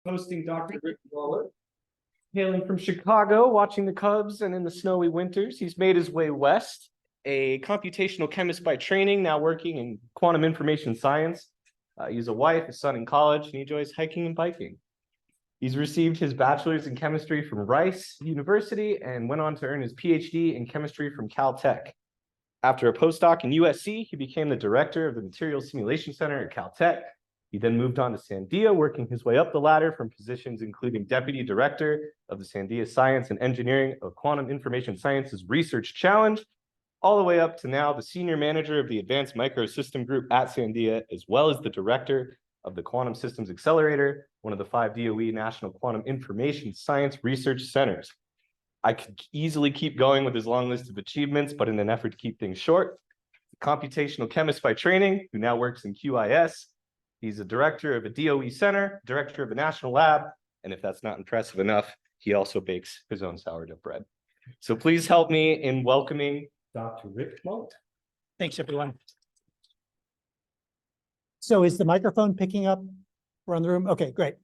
hosting Dr. Rick Muller. Hailing from Chicago, watching the Cubs, and in the snowy winters, he's made his way west. A computational chemist by training, now working in quantum information science. He's a wife, a son in college, and he enjoys hiking and biking. He's received his bachelor's in chemistry from Rice University and went on to earn his PhD in chemistry from Caltech. After a postdoc in USC, he became the director of the Materials Simulation Center at Caltech. He then moved on to Sandia, working his way up the ladder from positions including deputy director of the Sandia Science and Engineering of Quantum Information Sciences Research Challenge, all the way up to now the senior manager of the Advanced Microsystem Group at Sandia, as well as the director of the Quantum Systems Accelerator, one of the 5 DOE National Quantum Information Science Research Centers. I could easily keep going with his long list of achievements, but in an effort to keep things short, a computational chemist by training, who now works in QIS. He's a director of a DOE center, director of a national lab, and if that's not impressive enough, he also bakes his own sourdough bread. So please help me in welcoming Dr. Rick Muller. Thanks, everyone. So is the microphone picking up around the room? Okay, great.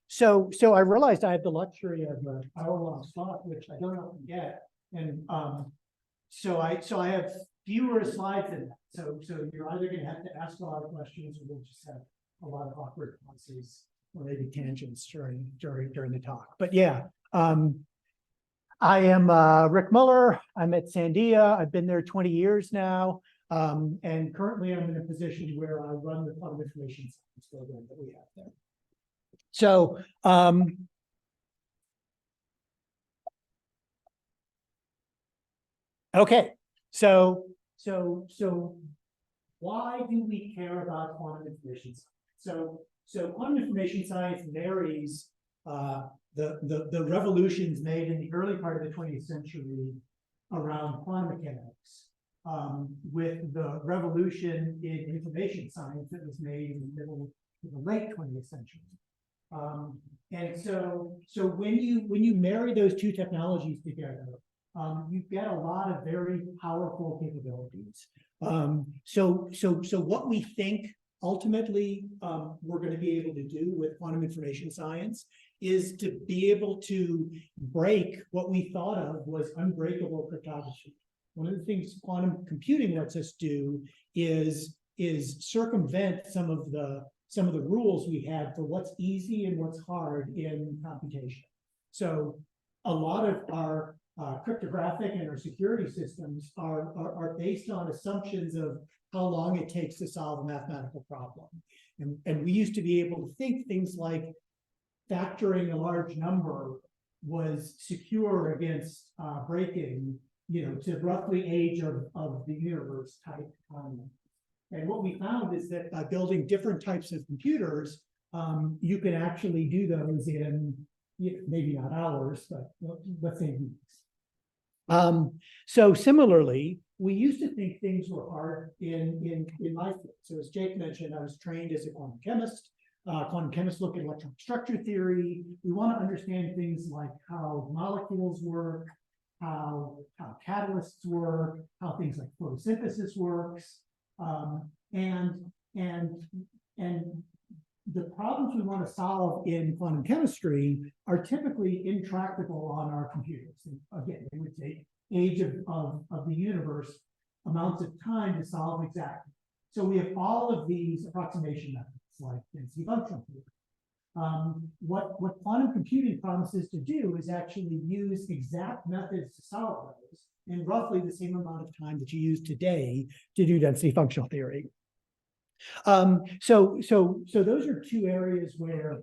So I realized I have the luxury of an hour-long slot, which I don't often get, and so I have fewer slides than that. So you're either going to have to ask a lot of questions, or we'll just have a lot of awkward pauses or maybe tangents during the talk. But yeah, I am Rick Muller. I'm at Sandia. I've been there 20 years now, and currently I'm in a position where I run the quantum information science program that we have there. So okay, so why do we care about quantum information science? So quantum information science marries the revolutions made in the early part of the 20th century around quantum mechanics with the revolution in information science that was made in the late 20th century. And so when you marry those two technologies together, you get a lot of very powerful capabilities. So what we think ultimately we're going to be able to do with quantum information science is to be able to break what we thought of was unbreakable cryptography. One of the things quantum computing lets us do is circumvent some of the rules we had for what's easy and what's hard in computation. So a lot of our cryptographic and our security systems are based on assumptions of how long it takes to solve a mathematical problem. And we used to be able to think things like factoring a large number was secure against breaking, to roughly age of the universe type. And what we found is that by building different types of computers, you can actually do those in maybe not hours, but let's say weeks. So similarly, we used to think things were hard in my field. So as Jake mentioned, I was trained as a quantum chemist. Quantum chemists look at electronic structure theory. We want to understand things like how molecules work, how catalysts work, how things like photosynthesis works. And the problems we want to solve in quantum chemistry are typically intractable on our computers. And again, it would take age of the universe amounts of time to solve exactly. So we have all of these approximation methods like density functional theory. What quantum computing promises to do is actually use exact methods to solve those in roughly the same amount of time that you use today to do density functional theory. So those are two areas where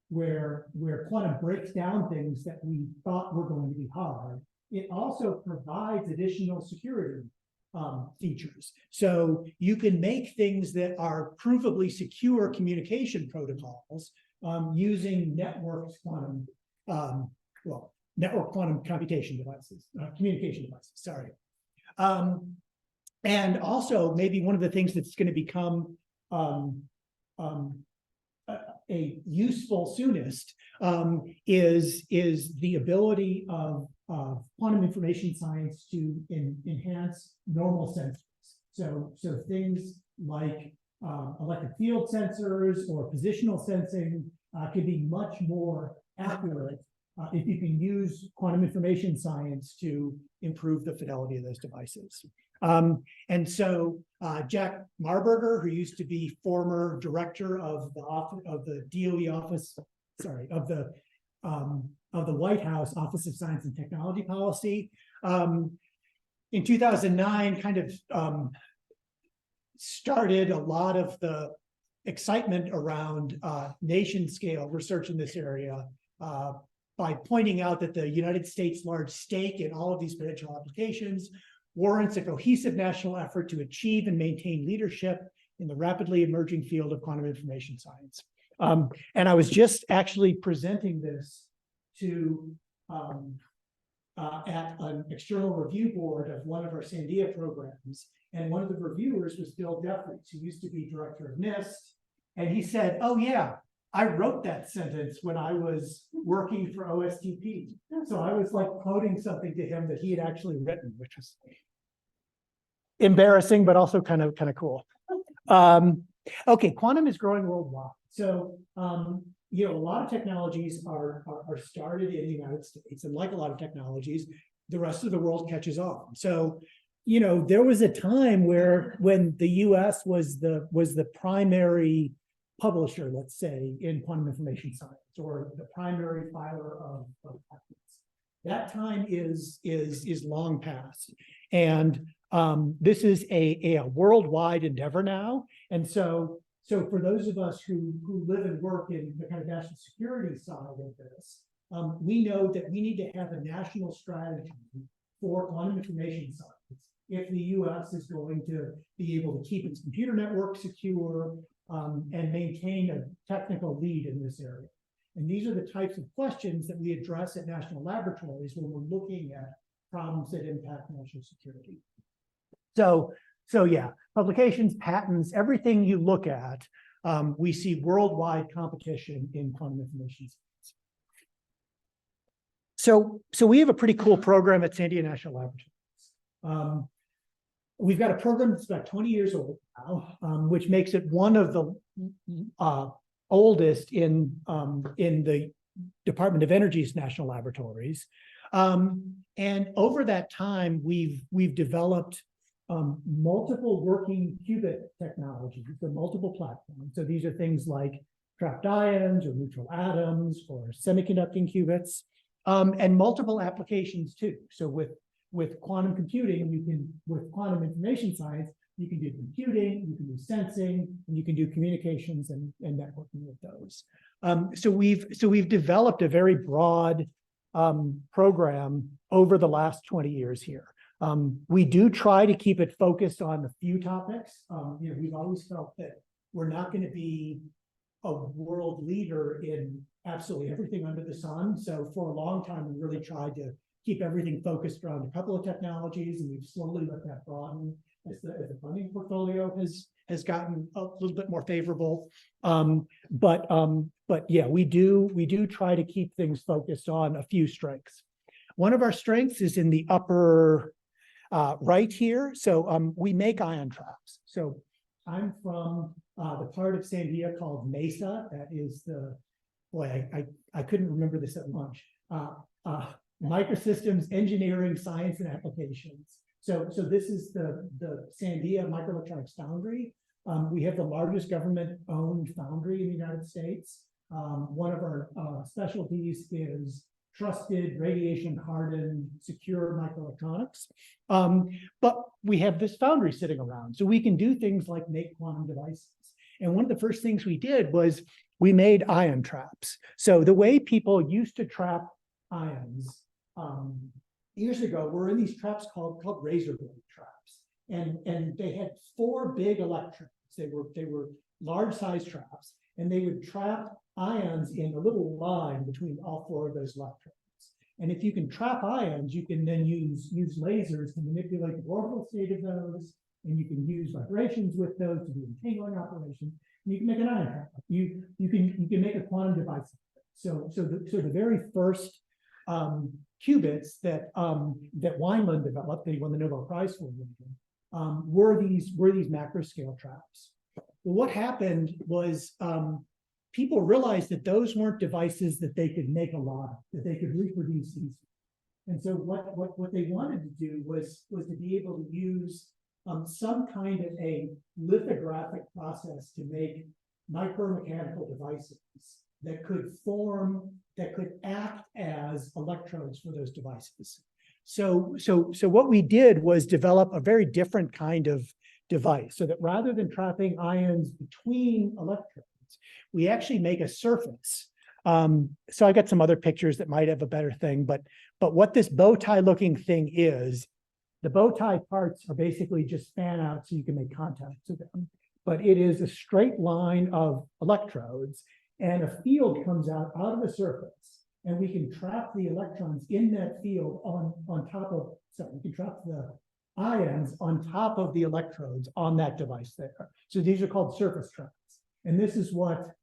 quantum breaks down things that we thought were going to be hard. It also provides additional security features. So you can make things that are provably secure communication protocols using network quantum computation devices, communication devices, sorry. And also maybe one of the things that's going to become a useful soonest is the ability of quantum information science to enhance normal sensors. So things like electric field sensors or positional sensing could be much more accurate if you can use quantum information science to improve the fidelity of those devices. And so Jack Marburger, who used to be former director of the DOE office, sorry, of the White House Office of Science and Technology Policy, in 2009 kind of started a lot of the excitement around nation scale research in this area by pointing out that the United States' large stake in all of these potential applications warrants a cohesive national effort to achieve and maintain leadership in the rapidly emerging field of quantum information science. And I was just actually presenting this to at an external review board of one of our Sandia programs. And one of the reviewers was Bill Jeffries, who used to be director of NIST. And he said, oh yeah, I wrote that sentence when I was working for OSTP. So I was like quoting something to him that he had actually written, which was embarrassing, but also kind of cool. Okay, quantum is growing worldwide. So, you know, a lot of technologies are started in the United States, and like a lot of technologies, the rest of the world catches on. So, you know, there was a time when the U.S. was the primary publisher, let's say, in quantum information science, or the primary filer of patents. That time is long past, and this is a worldwide endeavor now. And so for those of us who live and work in the kind of national security side of this, we know that we need to have a national strategy for quantum information science if the U.S. is going to be able to keep its computer network secure and maintain a technical lead in this area. And these are the types of questions that we address at national laboratories when we're looking at problems that impact national security. So yeah, publications, patents, everything you look at, we see worldwide competition in quantum information science. So we have a pretty cool program at Sandia National Laboratories. We've got a program that's about 20 years old now, which makes it one of the oldest in the Department of Energy's national laboratories. And over that time, we've developed multiple working qubit technologies for multiple platforms. So these are things like trapped ions or neutral atoms or semiconducting qubits, and multiple applications too. So with quantum computing, with quantum information science, you can do computing, you can do sensing, and you can do communications and networking with those. So we've developed a very broad program over the last 20 years here. We do try to keep it focused on a few topics. You know, we've always felt that we're not going to be a world leader in absolutely everything under the sun. So for a long time, we really tried to keep everything focused around a couple of technologies, and we've slowly let that broaden as the funding portfolio has gotten a little bit more favorable. But yeah, we do try to keep things focused on a few strengths. One of our strengths is in the upper right here. So we make ion traps. So I'm from the part of Sandia called Mesa. That is I couldn't remember this at lunch. Microsystems Engineering, Science, and Applications. So this is the Sandia Microelectronics Foundry. We have the largest government-owned foundry in the United States. One of our specialties is trusted, radiation-hardened, secure microelectronics. But we have this foundry sitting around, so we can do things like make quantum devices. And one of the first things we did was we made ion traps. So the way people used to trap ions years ago were in these traps called razor blade traps. And they had 4 big electrodes. They were large size traps, and they would trap ions in a little line between all 4 of those electrodes. And if you can trap ions, you can then use lasers to manipulate the orbital state of those, and you can use vibrations with those to do entangling operations. And you can make an ion trap. You can make a quantum device. So the very first qubits that Weinland developed, they won the Nobel Prize for them, were these macro scale traps. what happened was people realized that those weren't devices that they could make a lot of, that they could reproduce easily. And so what they wanted to do was to be able to use some kind of a lithographic process to make micromechanical devices that could act as electrodes for those devices. So what we did was develop a very different kind of device, so that rather than trapping ions between electrodes, we actually make a surface. So I got some other pictures that might have a better thing, but what this bow tie looking thing is, the bow tie parts are basically just fan out so you can make contact with them. But it is a straight line of electrodes, and a field comes out of the surface, and we can trap the electrons in that field on top of, so we can trap the ions on top of the electrodes on that device there. So these are called surface traps. And this is what,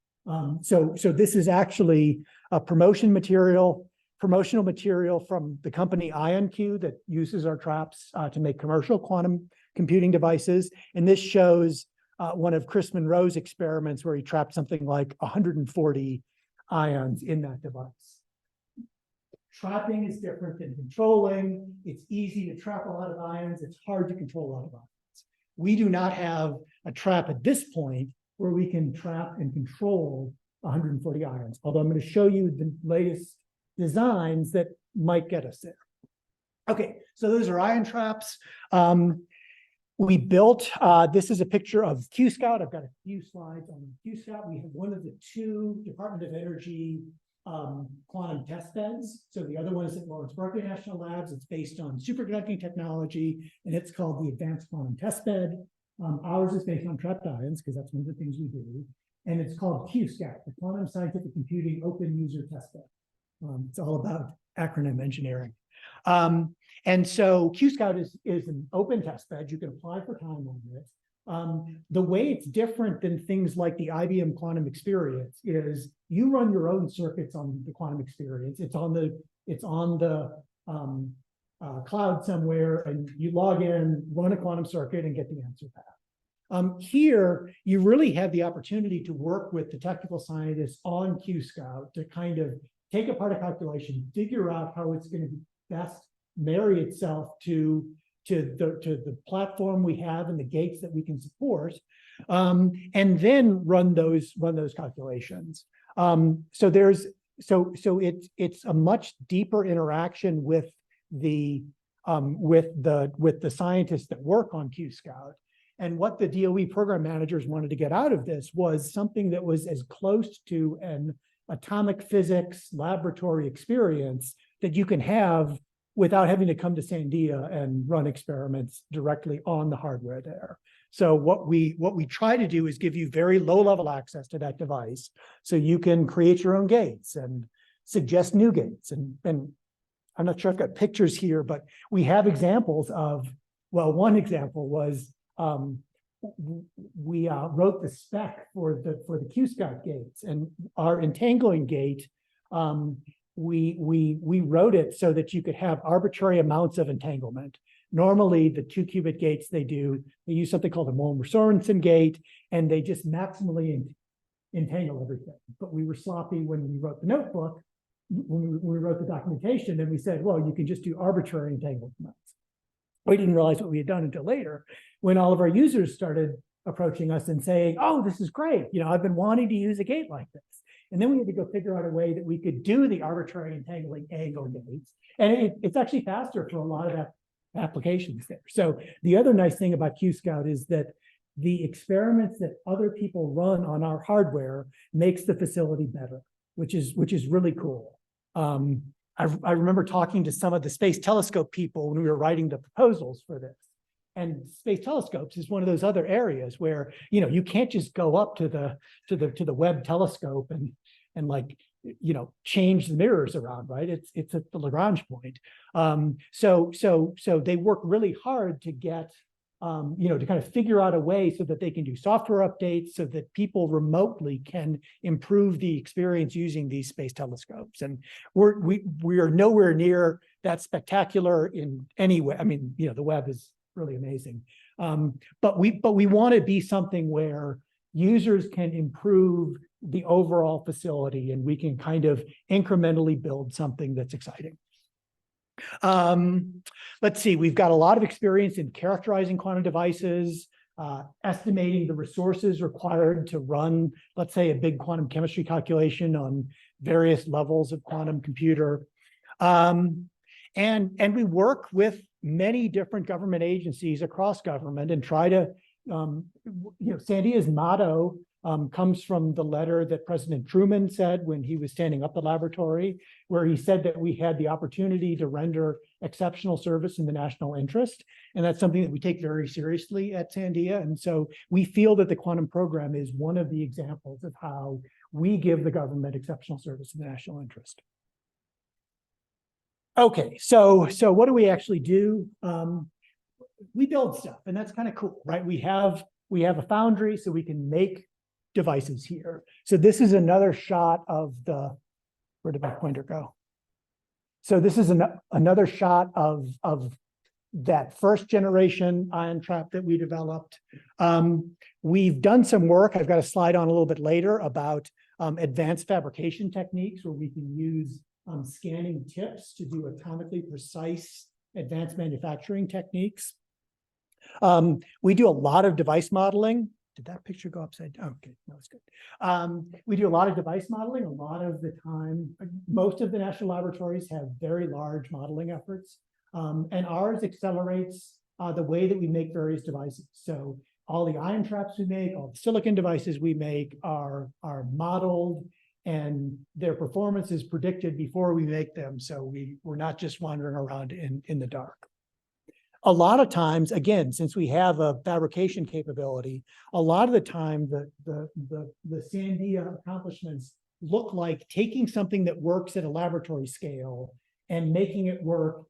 so this is actually a promotional material from the company IonQ that uses our traps to make commercial quantum computing devices. And this shows one of Chris Monroe's experiments where he trapped something like 140 ions in that device. Trapping is different than controlling. It's easy to trap a lot of ions. It's hard to control a lot of ions. We do not have a trap at this point where we can trap and control 140 ions, although I'm going to show you the latest designs that might get us there. Okay, so those are ion traps. We built, this is a picture of QSCOUT. I've got a few slides on QSCOUT. We have one of the two Department of Energy quantum test beds. So the other one is at Lawrence Berkeley National Labs. It's based on superconducting technology, and it's called the Advanced Quantum Testbed. Ours is based on trapped ions, because that's one of the things we do. And it's called QSCOUT, the Quantum Scientific Computing Open User Testbed. It's all about acronym engineering. And so QSCOUT is an open testbed. You can apply for time on it. The way it's different than things like the IBM Quantum Experience is you run your own circuits on the Quantum Experience. It's on the cloud somewhere, and you log in, run a quantum circuit, and get the answer back. Here, you really have the opportunity to work with the technical scientists on QSCOUT to kind of take apart a calculation, figure out how it's going to best marry itself to the platform we have and the gates that we can support, and then run those calculations. So it's a much deeper interaction with the scientists that work on QSCOUT. And what the DOE program managers wanted to get out of this was something that was as close to an atomic physics laboratory experience that you can have without having to come to Sandia and run experiments directly on the hardware there. So what we try to do is give you very low-level access to that device, so you can create your own gates and suggest new gates. And I'm not sure I've got pictures here, but we have examples of, well, one example was we wrote the spec for the QSCOUT gates, and our entangling gate, we wrote it so that you could have arbitrary amounts of entanglement. Normally, the 2-qubit gates they use something called a Muller-Sorensen gate, and they just maximally entangle everything. But we were sloppy when we wrote the notebook, when we wrote the documentation, and we said, well, you can just do arbitrary entanglement amounts. We didn't realize what we had done until later, when all of our users started approaching us and saying, oh, this is great. I've been wanting to use a gate like this. And then we had to go figure out a way that we could do the arbitrary entangling angle gates. And it's actually faster for a lot of applications there. So the other nice thing about QSCOUT is that the experiments that other people run on our hardware makes the facility better, which is really cool. I remember talking to some of the Space Telescope people when we were writing the proposals for this. And Space Telescopes is one of those other areas where, you can't just go up to the Webb telescope and change the mirrors around, right? It's at the Lagrange point. So they work really hard to get, to kind of figure out a way so that they can do software updates so that people remotely can improve the experience using these space telescopes. And we are nowhere near that spectacular in any way. I mean, the Webb is really amazing. But we want to be something where, users can improve the overall facility, and we can kind of incrementally build something that's exciting. Let's see, we've got a lot of experience in characterizing quantum devices, estimating the resources required to run, let's say, a big quantum chemistry calculation on various levels of quantum computer. And we work with many different government agencies across government and try to, Sandia's motto comes from the letter that President Truman said when he was standing up the laboratory, where he said that we had the opportunity to render exceptional service in the national interest. And that's something that we take very seriously at Sandia. And so we feel that the quantum program is one of the examples of how we give the government exceptional service in the national interest. Okay, so what do we actually do? We build stuff, and that's kind of cool, right? We have a foundry, so we can make devices here. So this is another shot of the, where did my pointer go? So this is another shot of that first generation ion trap that we developed. We've done some work, I've got a slide on a little bit later about advanced fabrication techniques where we can use scanning tips to do atomically precise advanced manufacturing techniques. We do a lot of device modeling. Did that picture go upside down? Okay, no, it's good. We do a lot of device modeling. A lot of the time, most of the national laboratories have very large modeling efforts. And ours accelerates the way that we make various devices. So all the ion traps we make, all the silicon devices we make are modeled, and their performance is predicted before we make them. So we're not just wandering around in the dark. A lot of times, again, since we have a fabrication capability, a lot of the time the Sandia accomplishments look like taking something that works at a laboratory scale and making it work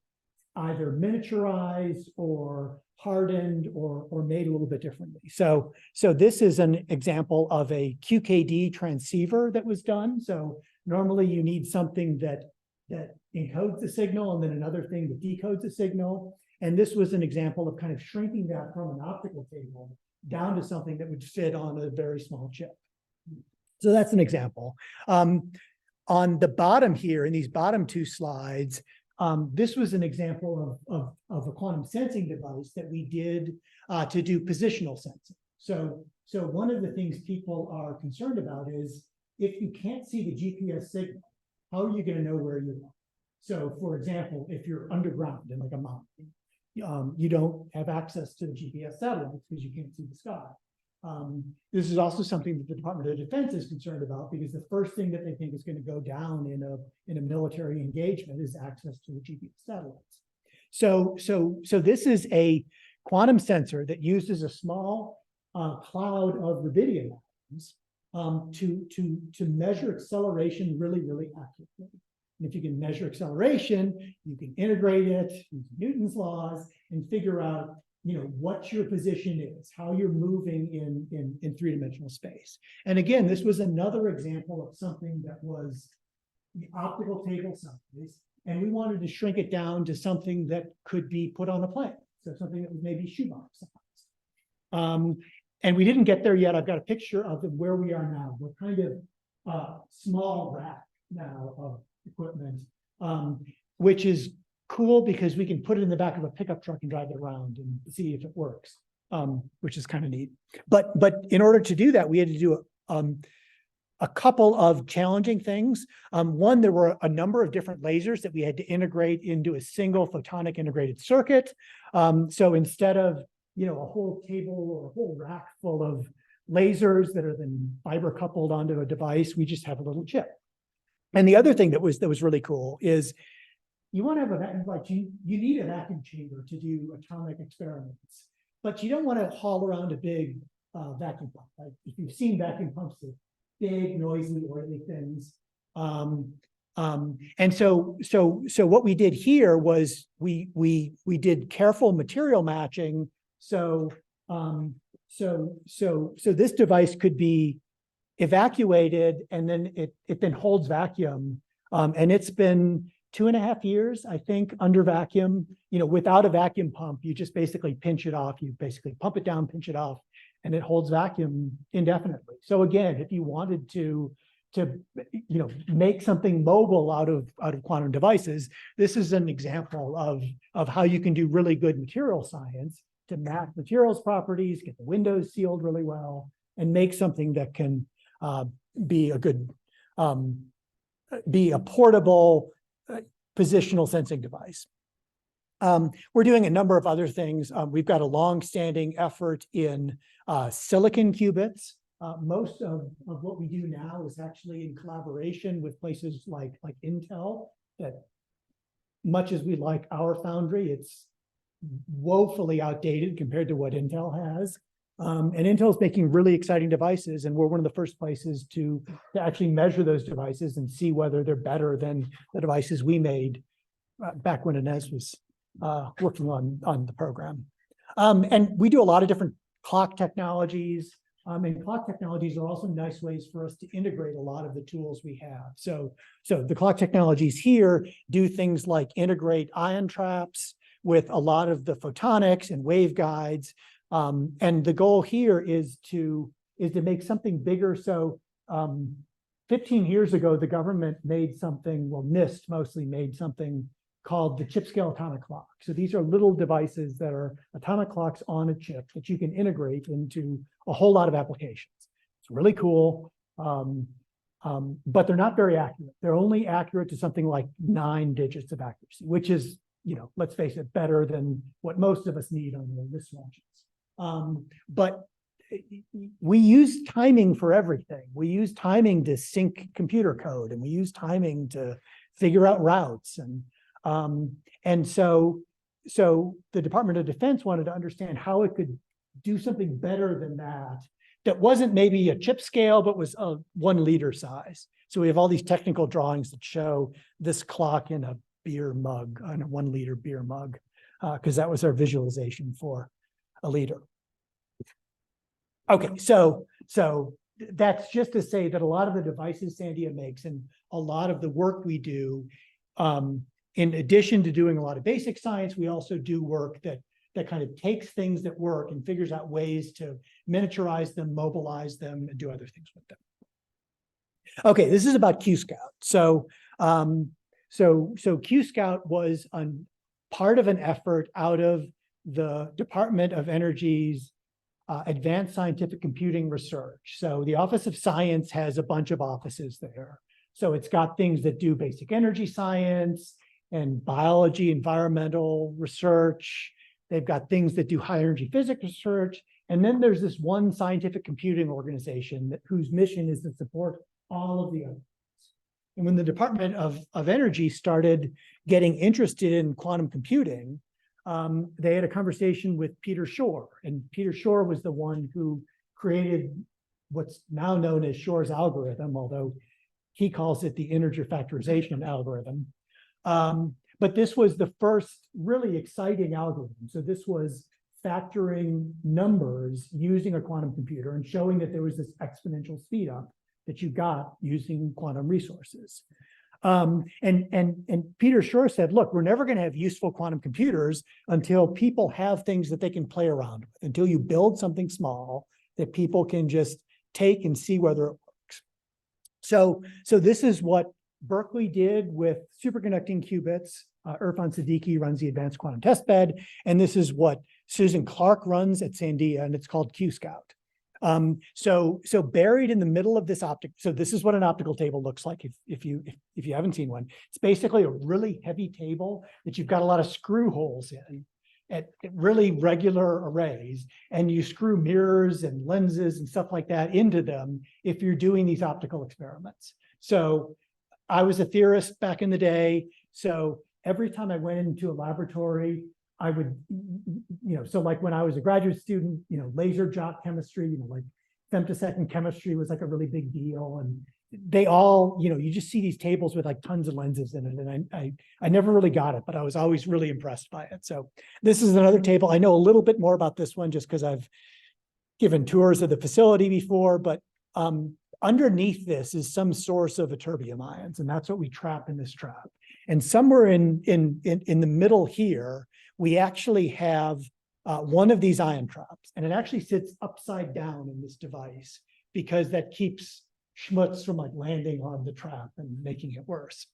either miniaturized or hardened or made a little bit differently. So this is an example of a QKD transceiver that was done. So normally you need something that encodes the signal and then another thing that decodes the signal. And this was an example of kind of shrinking that from an optical cable down to something that would fit on a very small chip. So that's an example. On the bottom here, in these bottom two slides, this was an example of a quantum sensing device that we did to do positional sensing. So one of the things people are concerned about is if you can't see the GPS signal, how are you going to know where you are? So for example, if you're underground in like a mountain, you don't have access to the GPS satellites because you can't see the sky. This is also something that the Department of Defense is concerned about, because the first thing that they think is going to go down in a military engagement is access to the GPS satellites. So this is a quantum sensor that uses a small cloud of rubidium atoms to measure acceleration really, really accurately. And if you can measure acceleration, you can integrate it using Newton's laws and figure out, what your position is, how you're moving in three-dimensional space. And again, this was another example of something that was the optical table size, and we wanted to shrink it down to something that could be put on a plane. So something that was maybe shoebox size. And we didn't get there yet. I've got a picture of where we are now. We're kind of small rack now of equipment, which is cool because we can put it in the back of a pickup truck and drive it around and see if it works, which is kind of neat. But in order to do that, we had to do a couple of challenging things. One, there were a number of different lasers that we had to integrate into a single photonic integrated circuit. So instead of a whole table or a whole rack full of lasers that are then fiber coupled onto a device, we just have a little chip. And the other thing that was really cool is you want to have a vacuum, like you need a vacuum chamber to do atomic experiments, but you don't want to haul around a big vacuum pump. Like if you've seen vacuum pumps, they're big, noisy, oily things. And so what we did here was we did careful material matching. So this device could be evacuated, and then it then holds vacuum, and it's been 2.5 years, I think, under vacuum. Without a vacuum pump, you just basically pinch it off. You basically pump it down, pinch it off, and it holds vacuum indefinitely. So again, if you wanted to make something mobile out of quantum devices, this is an example of how you can do really good material science to map materials properties, get the windows sealed really well, and make something that can be a portable positional sensing device. We're doing a number of other things. We've got a long-standing effort in silicon qubits. Most of what we do now is actually in collaboration with places like Intel, that much as we like our foundry, it's woefully outdated compared to what Intel has. And Intel's making really exciting devices, and we're one of the first places to actually measure those devices and see whether they're better than the devices we made back when Inez was working on the program. And we do a lot of different clock technologies. And clock technologies are also nice ways for us to integrate a lot of the tools we have. So the clock technologies here do things like integrate ion traps with a lot of the photonics and waveguides. And the goal here is to make something bigger. So 15 years ago, the government made something, well, NIST mostly made something called the chip scale atomic clock. So these are little devices that are atomic clocks on a chip that you can integrate into a whole lot of applications. It's really cool, but they're not very accurate. They're only accurate to something like 9 digits of accuracy, which is, let's face it, better than what most of us need on their wristwatches. But we use timing for everything. We use timing to sync computer code, and we use timing to figure out routes. And so the Department of Defense wanted to understand how it could do something better than that wasn't maybe a chip scale, but was a 1 liter size. So we have all these technical drawings that show this clock in a beer mug, on a 1 liter beer mug, because that was our visualization for a liter. Okay, so that's just to say that a lot of the devices Sandia makes and a lot of the work we do, in addition to doing a lot of basic science, we also do work that kind of takes things that work and figures out ways to miniaturize them, mobilize them, and do other things with them. Okay, this is about QSCOUT. So QSCOUT was part of an effort out of the Department of Energy's Advanced Scientific Computing Research. So the Office of Science has a bunch of offices there. So it's got things that do basic energy science and biology, environmental research. They've got things that do high energy physics research. And then there's this one scientific computing organization whose mission is to support all of the others. And when the Department of Energy started getting interested in quantum computing, they had a conversation with Peter Shor. And Peter Shor was the one who created what's now known as Shor's algorithm, although he calls it the integer factorization algorithm. But this was the first really exciting algorithm. So this was factoring numbers using a quantum computer and showing that there was this exponential speed up that you got using quantum resources. And Peter Shor said, look, we're never going to have useful quantum computers until people have things that they can play around with, until you build something small that people can just take and see whether it works. So this is what Berkeley did with superconducting qubits. Irfan Siddiqui runs the Advanced Quantum Testbed, and this is what Susan Clark runs at Sandia, and it's called QSCOUT. So buried in the middle of this so this is what an optical table looks like if you haven't seen one. It's basically a really heavy table that you've got a lot of screw holes in at really regular arrays, and you screw mirrors and lenses and stuff like that into them if you're doing these optical experiments. So I was a theorist back in the day, so every time I went into a laboratory, I would, so like when I was a graduate student, laser jot chemistry, like femtosecond chemistry was like a really big deal. And they all, you just see these tables with like tons of lenses in it. And I never really got it, but I was always really impressed by it. So this is another table. I know a little bit more about this one just because I've given tours of the facility before, but underneath this is some source of ytterbium ions, and that's what we trap in this trap. And somewhere in the middle here, we actually have one of these ion traps, and it actually sits upside down in this device because that keeps schmutz from like landing on the trap and making it worse.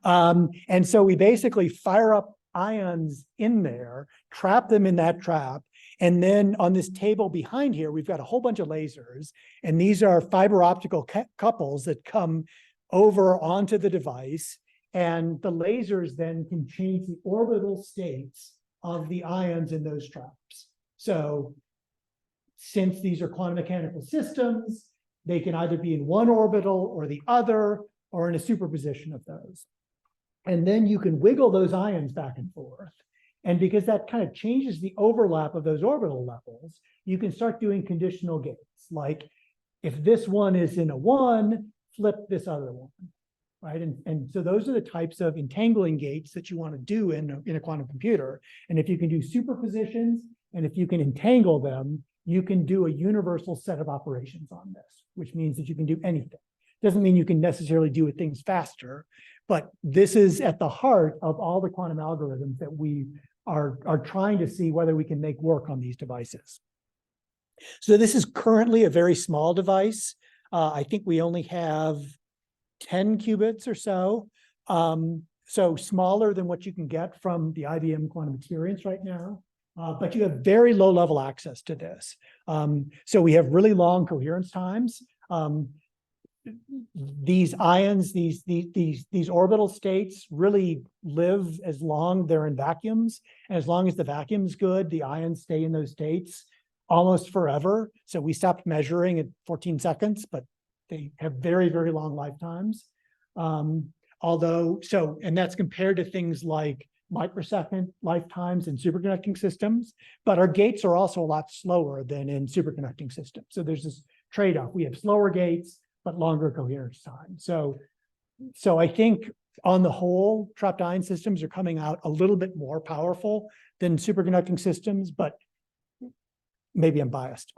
And so we basically fire up ions in there, trap them in that trap, and then on this table behind here, we've got a whole bunch of lasers, and these are fiber optical couples that come over onto the device, and the lasers then can change the orbital states of the ions in those traps. So since these are quantum mechanical systems, they can either be in one orbital or the other, or in a superposition of those. And then you can wiggle those ions back and forth. And because that kind of changes the overlap of those orbital levels, you can start doing conditional gates. Like if this one is in a 1, flip this other one, right? And so those are the types of entangling gates that you want to do in a quantum computer. And if you can do superpositions, and if you can entangle them, you can do a universal set of operations on this, which means that you can do anything. Doesn't mean you can necessarily do things faster, but this is at the heart of all the quantum algorithms that we are trying to see whether we can make work on these devices. So this is currently a very small device. I think we only have 10 qubits or so. So smaller than what you can get from the IBM quantum experience right now. But you have very low level access to this. So we have really long coherence times. These ions, these orbital states really live as long they're in vacuums. And as long as the vacuum's good, the ions stay in those states almost forever. So we stopped measuring at 14 seconds, but they have very, very long lifetimes. And that's compared to things like microsecond lifetimes in superconducting systems, but our gates are also a lot slower than in superconducting systems. So there's this trade-off. We have slower gates, but longer coherence time. So I think on the whole, trapped ion systems are coming out a little bit more powerful than superconducting systems, but maybe I'm biased.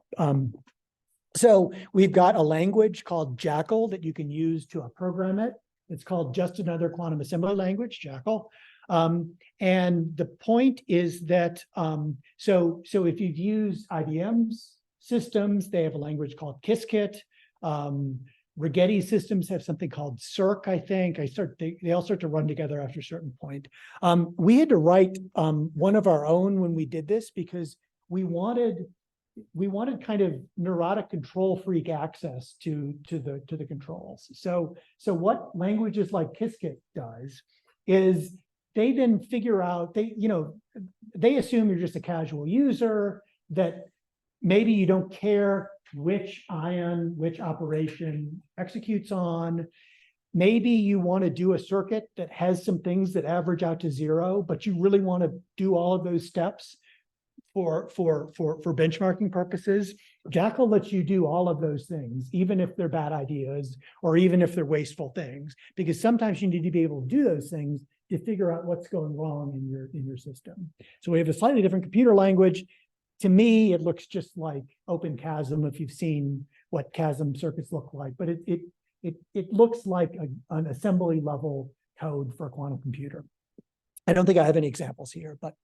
So we've got a language called Jackal that you can use to program it. It's called just another quantum assembly language, Jackal. And the point is that, so if you've used IBM's systems, they have a language called QSCOUT. Rigetti systems have something called Circ, I think. They all start to run together after a certain point. We had to write one of our own when we did this because we wanted kind of neurotic control freak access to the controls. So what languages like QSCOUT does is they then figure out, they assume you're just a casual user, that maybe you don't care which ion, which operation executes on. Maybe you want to do a circuit that has some things that average out to 0, but you really want to do all of those steps for benchmarking purposes. Jackal lets you do all of those things, even if they're bad ideas or even if they're wasteful things, because sometimes you need to be able to do those things to figure out what's going wrong in your system. So we have a slightly different computer language. To me, it looks just like OpenQASM if you've seen what QASM circuits look like, but it looks like an assembly level code for a quantum computer. I don't think I have any examples here, but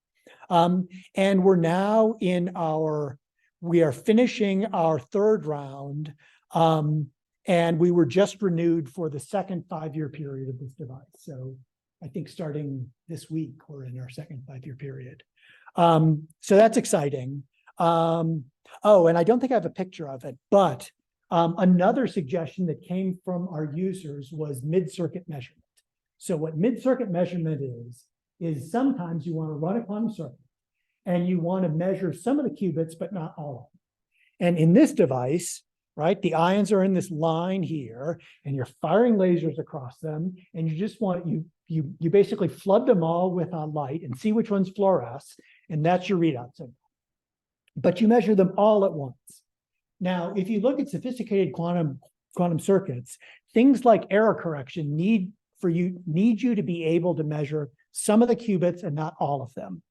and we're now we are finishing our 3rd round, and we were just renewed for the second 5-year period of this device. So I think starting this week, we're in our second 5-year period. So that's exciting. Oh, and I don't think I have a picture of it, but another suggestion that came from our users was mid-circuit measurement. So what mid-circuit measurement is sometimes you want to run a quantum circuit and you want to measure some of the qubits, but not all of them. And in this device, right, the ions are in this line here, and you're firing lasers across them, and you just want, you basically flood them all with light and see which ones fluoresce, and that's your readout signal. But you measure them all at once. Now, if you look at sophisticated quantum circuits, things like error correction need you to be able to measure some of the qubits and not all of them.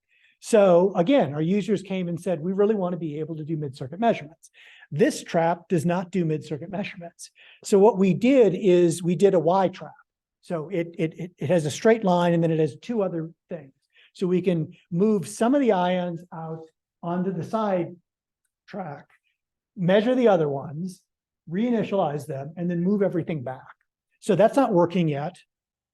So again, our users came and said, we really want to be able to do mid-circuit measurements. This trap does not do mid-circuit measurements. So what we did is we did a Y trap. So it has a straight line and then it has 2 other things. So we can move some of the ions out onto the side track, measure the other ones, reinitialize them, and then move everything back. So that's not working yet.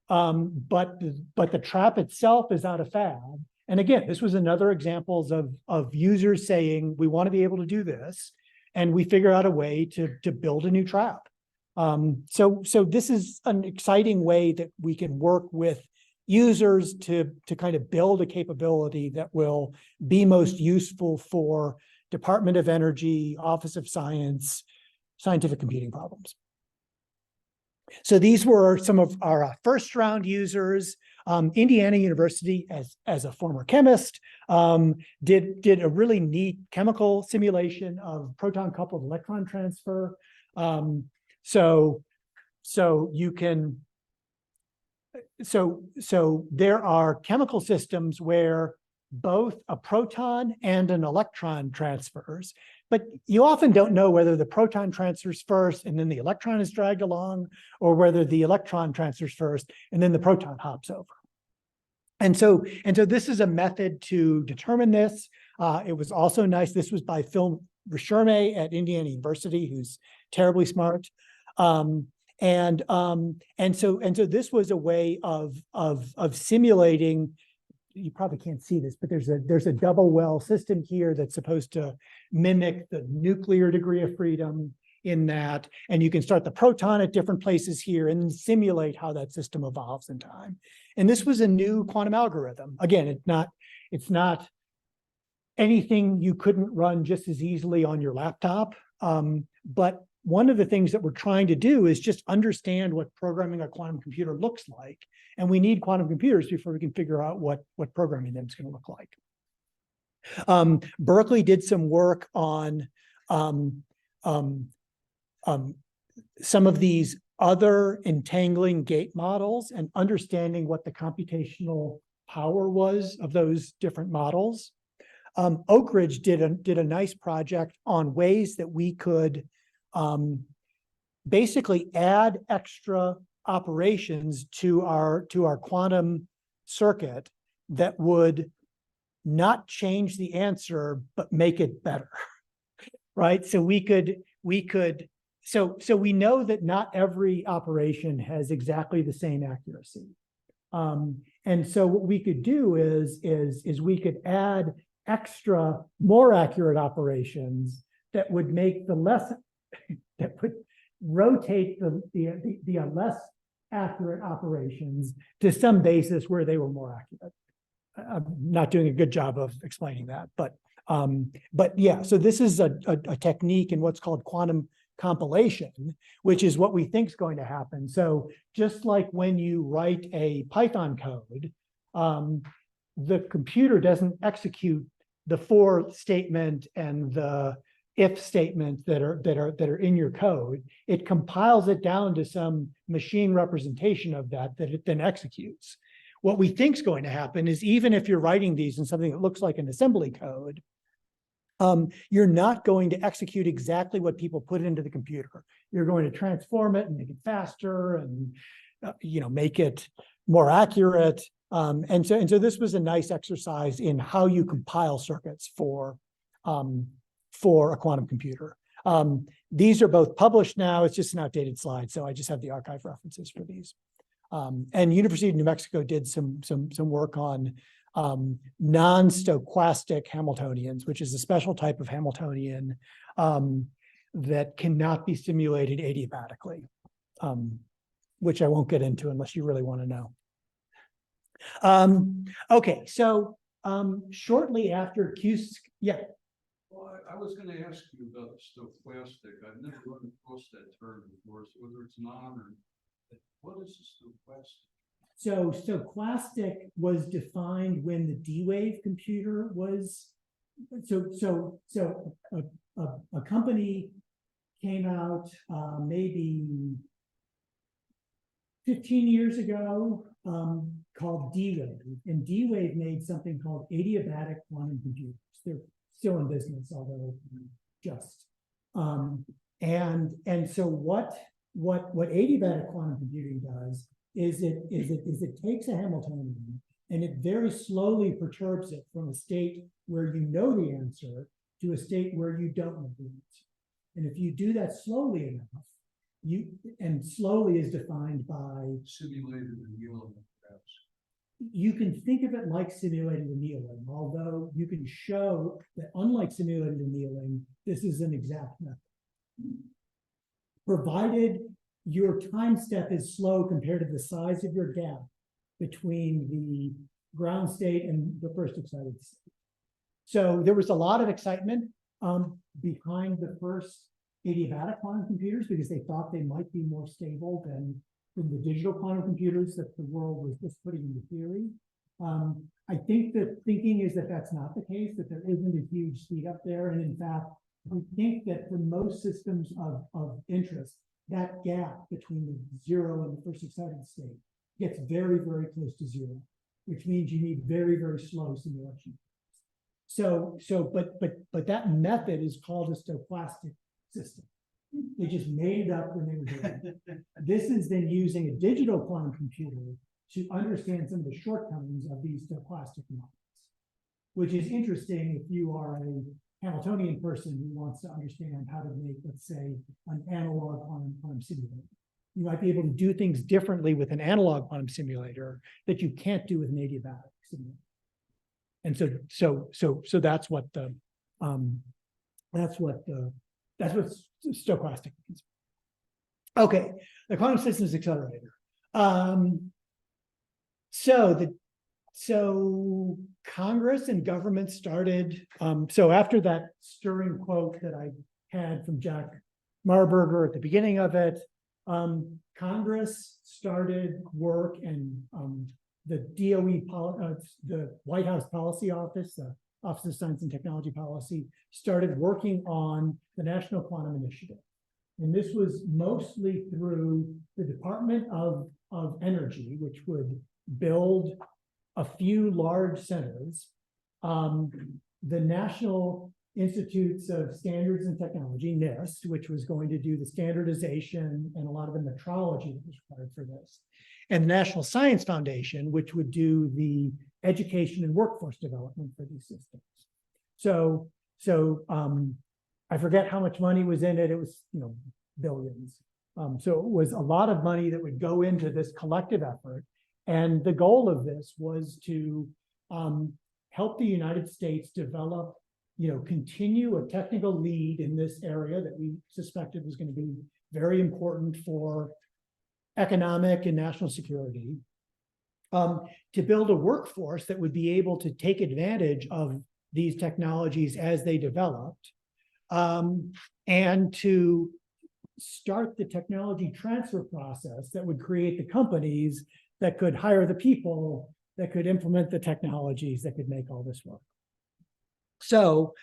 But the trap itself is out of fab. And again, this was another examples of users saying, we want to be able to do this. And we figure out a way to build a new trap. So this is an exciting way that we can work with users to kind of build a capability that will be most useful for Department of Energy, Office of Science, scientific computing problems. So these were some of our first round users. Indiana University, as a former chemist, did a really neat chemical simulation of proton coupled electron transfer. So there are chemical systems where both a proton and an electron transfers, but you often don't know whether the proton transfers first and then the electron is dragged along, or whether the electron transfers first and then the proton hops over. And so this is a method to determine this. It was also nice. This was by Phil Risherme at Indiana University, who's terribly smart. And so this was a way of simulating. You probably can't see this, but there's a double well system here that's supposed to mimic the nuclear degree of freedom in that. And you can start the proton at different places here and simulate how that system evolves in time. And this was a new quantum algorithm. Again, it's not anything you couldn't run just as easily on your laptop. But one of the things that we're trying to do is just understand what programming a quantum computer looks like. And we need quantum computers before we can figure out what programming them is going to look like. Berkeley did some work on some of these other entangling gate models and understanding what the computational power was of those different models. Oak Ridge did a nice project on ways that we could basically add extra operations to our quantum circuit that would not change the answer but make it better, right? So we know that not every operation has exactly the same accuracy, and so what we could do is we could add extra, more accurate operations that would make the less that would rotate the less accurate operations to some basis where they were more accurate. I'm not doing a good job of explaining that, but yeah, so this is a technique in what's called quantum compilation, which is what we think is going to happen. So just like when you write a Python code, the computer doesn't execute the for statement and the if statements that are in your code. It compiles it down to some machine representation of that it then executes. What we think is going to happen is, even if you're writing these in something that looks like an assembly code, you're not going to execute exactly what people put into the computer. You're going to transform it and make it faster and make it more accurate. And so this was a nice exercise in how you compile circuits for a quantum computer. These are both published now. It's just an outdated slide, so I just have the archive references for these. And University of New Mexico did some work on non-stochastic Hamiltonians, which is a special type of Hamiltonian that cannot be simulated adiabatically, which I won't get into unless you really want to know. Okay, so shortly after yeah. Well, I was going to ask you about stochastic. I've never run across that term before, so whether it's non or what is a stochastic? So stochastic was defined when the D-Wave computer was. So a company came out maybe 15 years ago called D-Wave, and D-Wave made something called adiabatic quantum computers. They're still in business, although just. And so what adiabatic quantum computing does is it takes a Hamiltonian and it very slowly perturbs it from a state where you know the answer to a state where you don't know the answer. And if you do that slowly enough, and slowly is defined by, Simulated annealing, perhaps. you can think of it like simulated annealing, although you can show that unlike simulated annealing, this is an exact method. Provided your time step is slow compared to the size of your gap between the ground state and the first excited state. So there was a lot of excitement behind the first adiabatic quantum computers because they thought they might be more stable than the digital quantum computers that the world was just putting into theory. I think the thinking is that that's not the case, that there isn't a huge speed up there. And in fact, we think that for most systems of interest, that gap between the 0 and the first excited state gets very, very close to 0, which means you need very, very slow simulation. But that method is called a stochastic system. They just made it up when they were doing it. This is then using a digital quantum computer to understand some of the shortcomings of these stochastic models, which is interesting if you are a Hamiltonian person who wants to understand how to make, let's say, an analog quantum simulator. You might be able to do things differently with an analog quantum simulator that you can't do with an adiabatic simulator. And so that's what stochastic means. Okay, the Quantum Systems Accelerator. So Congress and government started, so after that stirring quote that I had from Jack Marburger at the beginning of it, Congress started work, and the DOE, the White House Policy Office, the Office of Science and Technology Policy, started working on the National Quantum Initiative. And this was mostly through the Department of Energy, which would build a few large centers, the National Institutes of Standards and Technology, NIST, which was going to do the standardization and a lot of the metrology that was required for this, and the National Science Foundation, which would do the education and workforce development for these systems. So I forget how much money was in it. It was, billions. So it was a lot of money that would go into this collective effort. And the goal of this was to help the United States develop, continue a technical lead in this area that we suspected was going to be very important for economic and national security, to build a workforce that would be able to take advantage of these technologies as they developed, and to start the technology transfer process that would create the companies that could hire the people that could implement the technologies that could make all this work. So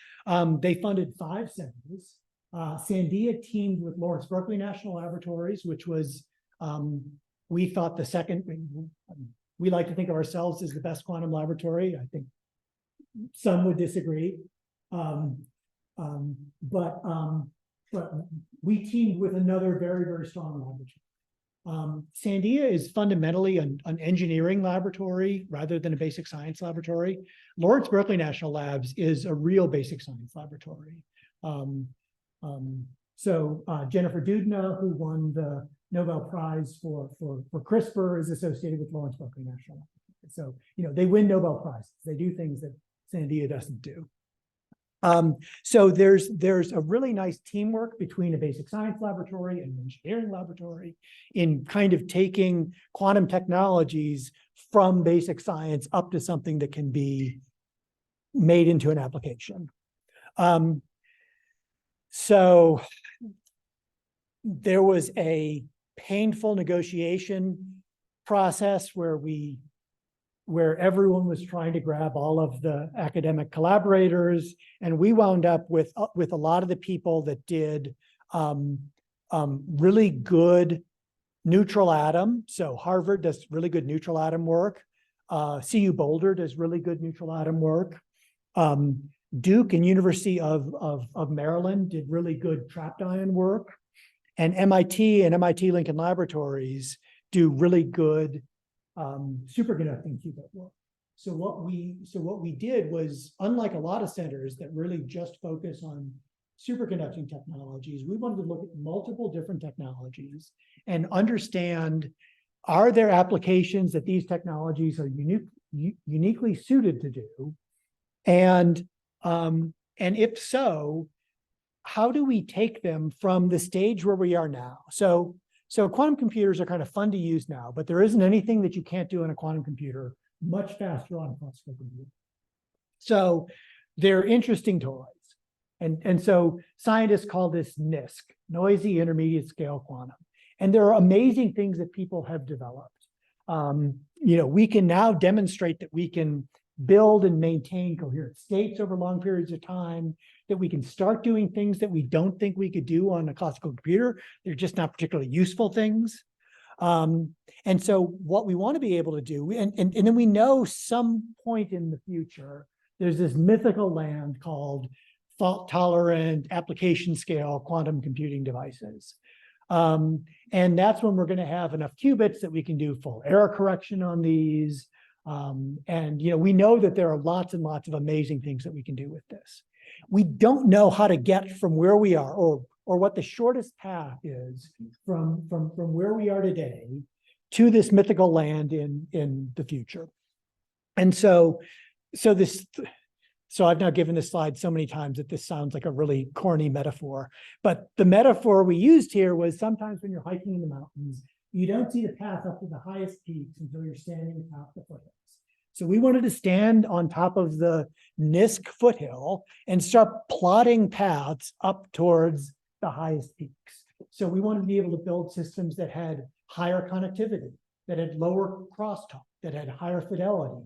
they funded 5 centers. Sandia teamed with Lawrence Berkeley National Laboratories, which was, we thought the second, we like to think of ourselves as the best quantum laboratory. I think some would disagree. But we teamed with another very, very strong laboratory. Sandia is fundamentally an engineering laboratory rather than a basic science laboratory. Lawrence Berkeley National Labs is a real basic science laboratory. So Jennifer Doudna, who won the Nobel Prize for CRISPR, is associated with Lawrence Berkeley National Laboratory. So, they win Nobel Prizes. They do things that Sandia doesn't do. So there's a really nice teamwork between a basic science laboratory and an engineering laboratory in kind of taking quantum technologies from basic science up to something that can be made into an application. So there was a painful negotiation process where everyone was trying to grab all of the academic collaborators, and we wound up with a lot of the people that did really good neutral atom. So Harvard does really good neutral atom work. CU Boulder does really good neutral atom work. Duke and University of Maryland did really good trapped ion work, and MIT Lincoln Laboratories do really good superconducting qubit work. what we did was, unlike a lot of centers that really just focus on superconducting technologies, we wanted to look at multiple different technologies and understand, are there applications that these technologies are uniquely suited to do? And if so, how do we take them from the stage where we are now? So quantum computers are kind of fun to use now, but there isn't anything that you can't do on a quantum computer much faster on a classical computer. So they're interesting toys. And so scientists call this NISQ, noisy intermediate scale quantum. And there are amazing things that people have developed. We can now demonstrate that we can build and maintain coherent states over long periods of time, that we can start doing things that we don't think we could do on a classical computer. They're just not particularly useful things. And so what we want to be able to do, and then we know some point in the future, there's this mythical land called fault-tolerant application scale quantum computing devices. And that's when we're going to have enough qubits that we can do full error correction on these. And we know that there are lots and lots of amazing things that we can do with this. We don't know how to get from where we are, or what the shortest path is from where we are today to this mythical land in the future. And so I've now given this slide so many times that this sounds like a really corny metaphor, but the metaphor we used here was sometimes when you're hiking in the mountains, you don't see the path up to the highest peaks until you're standing atop the foothills. So we wanted to stand on top of the NISQ foothill and start plotting paths up towards the highest peaks. So we wanted to be able to build systems that had higher connectivity, that had lower crosstalk, that had higher fidelity,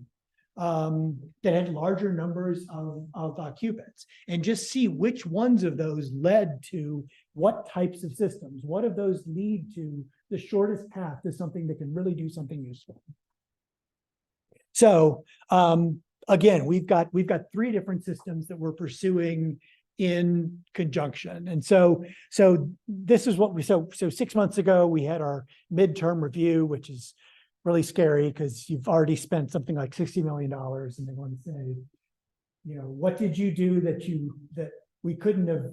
that had larger numbers of qubits, and just see which ones of those led to what types of systems. What of those lead to the shortest path to something that can really do something useful? So again, we've got 3 different systems that we're pursuing in conjunction. And so this is what so 6 months ago, we had our midterm review, which is really scary because you've already spent something like $60 million, and they want to say, what did you do that we couldn't have,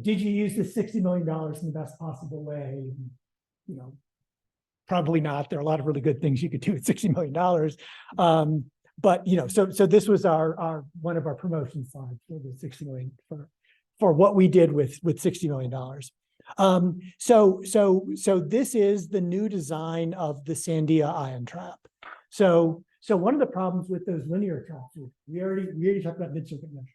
did you use this $60 million in the best possible way? Probably not. There are a lot of really good things you could do with $60 million. But so this was our one of our promotion slides for the 60 million for what we did with $60 million. So this is the new design of the Sandia ion trap. So one of the problems with those linear traps, we already talked about mid-circuit measure,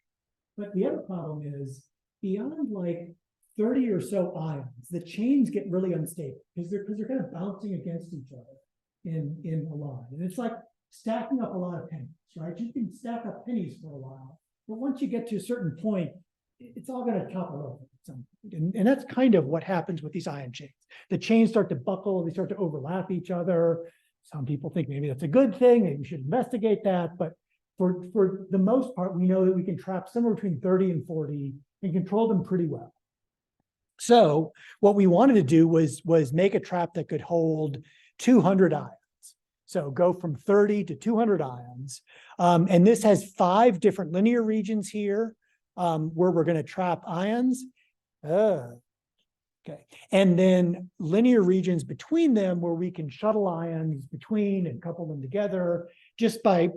but the other problem is beyond like 30 or so ions, the chains get really unstable because they're kind of bouncing against each other in a line, and it's like stacking up a lot of pennies, right? You can stack up pennies for a while, but once you get to a certain point, it's all going to topple over at some point. And that's kind of what happens with these ion chains. The chains start to buckle, they start to overlap each other. Some people think maybe that's a good thing, maybe we should investigate that. But for the most part, we know that we can trap somewhere between 30 and 40 and control them pretty well. So what we wanted to do was make a trap that could hold 200 ions. So go from 30 to 200 ions. And this has 5 different linear regions here where we're going to trap ions. Okay. And then linear regions between them where we can shuttle ions between and couple them together just by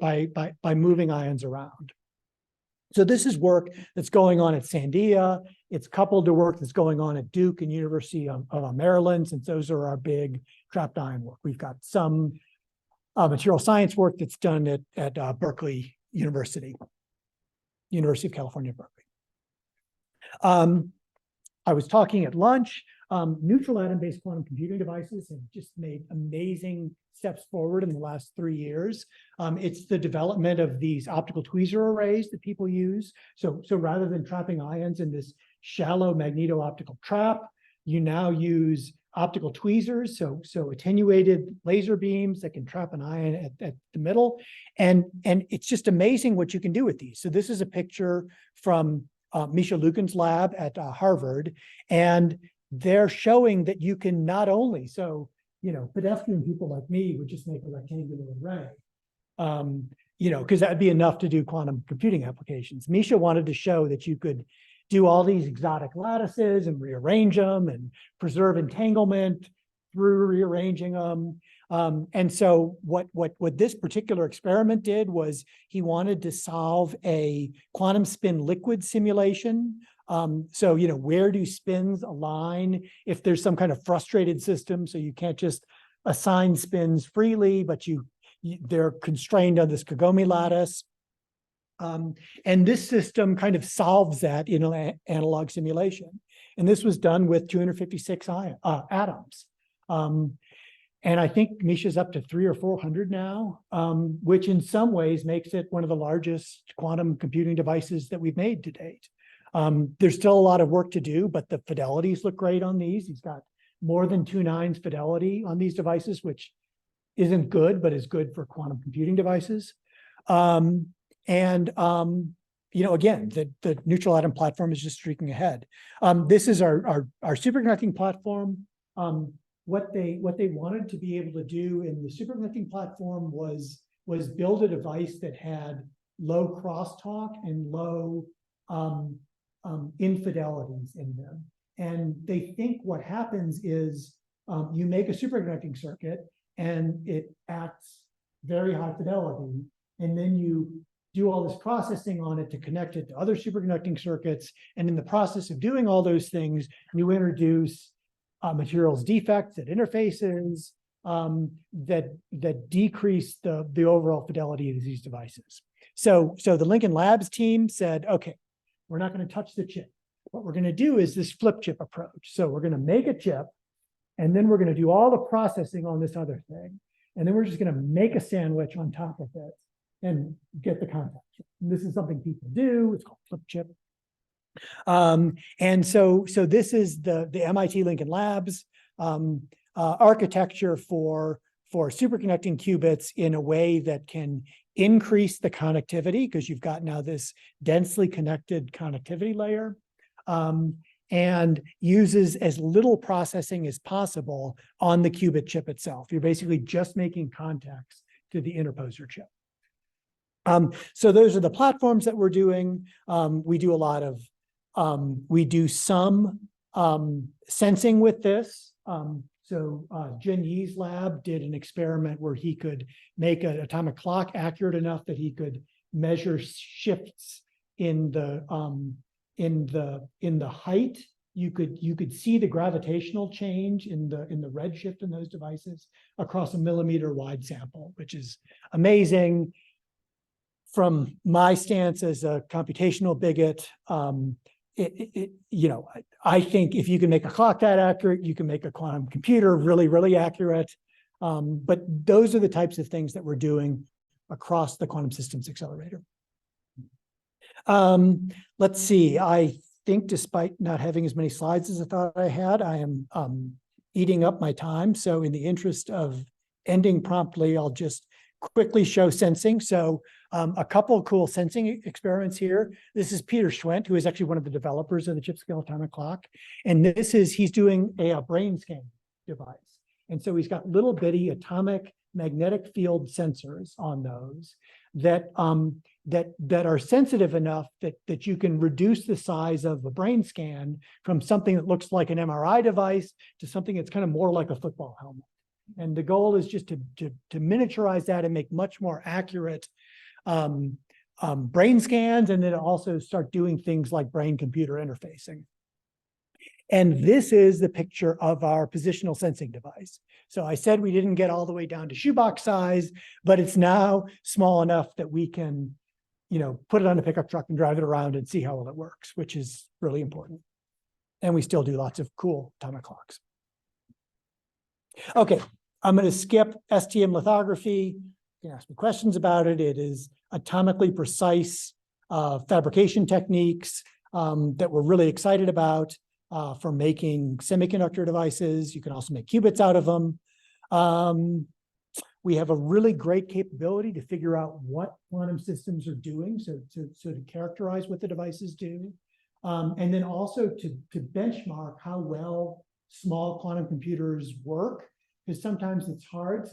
moving ions around. So this is work that's going on at Sandia. It's coupled to work that's going on at Duke and University of Maryland, since those are our big trapped ion work. We've got some material science work that's done at Berkeley University of California, Berkeley. I was talking at lunch. Neutral atom-based quantum computing devices have just made amazing steps forward in the last 3 years. It's the development of these optical tweezer arrays that people use. So rather than trapping ions in this shallow magneto-optical trap, you now use optical tweezers, so attenuated laser beams that can trap an ion at the middle. And it's just amazing what you can do with these. So this is a picture from Misha Lukin's lab at Harvard, and they're showing that you can not only, pedestrian people like me would just make a rectangular array. because that'd be enough to do quantum computing applications. Misha wanted to show that you could do all these exotic lattices and rearrange them and preserve entanglement through rearranging them. And so what this particular experiment did was he wanted to solve a quantum spin liquid simulation. So, where do spins align if there's some kind of frustrated system? So you can't just assign spins freely, but they're constrained on this Kagome lattice. And this system kind of solves that in an analog simulation. And this was done with 256 atoms. And I think Misha's up to 300 or 400 now, which in some ways makes it one of the largest quantum computing devices that we've made to date. There's still a lot of work to do, but the fidelities look great on these. He's got more than 2 nines fidelity on these devices, which isn't good, but is good for quantum computing devices. Again, the neutral atom platform is just streaking ahead. This is our superconducting platform. What they wanted to be able to do in the superconducting platform was build a device that had low crosstalk and low infidelities in them. And they think what happens is you make a superconducting circuit and it acts very high fidelity, and then you do all this processing on it to connect it to other superconducting circuits. And in the process of doing all those things, you introduce materials defects at interfaces that decrease the overall fidelity of these devices. So the Lincoln Labs team said, okay, we're not going to touch the chip. What we're going to do is this flip chip approach. So we're going to make a chip, and then we're going to do all the processing on this other thing. And then we're just going to make a sandwich on top of it and get the contact. And this is something people do. It's called flip chip. And so this is the MIT Lincoln Labs architecture for superconducting qubits in a way that can increase the connectivity, because you've got now this densely connected connectivity layer, and uses as little processing as possible on the qubit chip itself. You're basically just making contacts to the interposer chip. So those are the platforms that we're doing. We do a lot of, we do some sensing with this. So Jin Yi's lab did an experiment where he could make an atomic clock accurate enough that he could measure shifts in the height. You could see the gravitational change in the redshift in those devices across a millimeter wide sample, which is amazing. From my stance as a computational bigot, I think if you can make a clock that accurate, you can make a quantum computer really, really accurate. But those are the types of things that we're doing across the Quantum Systems Accelerator. Let's see. I think despite not having as many slides as I thought I had, I am eating up my time. So in the interest of ending promptly, I'll just quickly show sensing. So a couple of cool sensing experiments here. This is Peter Schwendt, who is actually one of the developers of the chip scale atomic clock. And he's doing a brain scan device. And so he's got little bitty atomic magnetic field sensors on those that are sensitive enough that you can reduce the size of a brain scan from something that looks like an MRI device to something that's kind of more like a football helmet. And the goal is just to miniaturize that and make much more accurate brain scans, and then also start doing things like brain-computer interfacing. And this is the picture of our positional sensing device. So I said we didn't get all the way down to shoebox size, but it's now small enough that we can, put it on a pickup truck and drive it around and see how well it works, which is really important. And we still do lots of cool atomic clocks. Okay, I'm going to skip STM lithography. You can ask me questions about it. It is atomically precise fabrication techniques that we're really excited about for making semiconductor devices. You can also make qubits out of them. We have a really great capability to figure out what quantum systems are doing, so to characterize what the devices do, and then also to benchmark how well small quantum computers work, because sometimes it's hard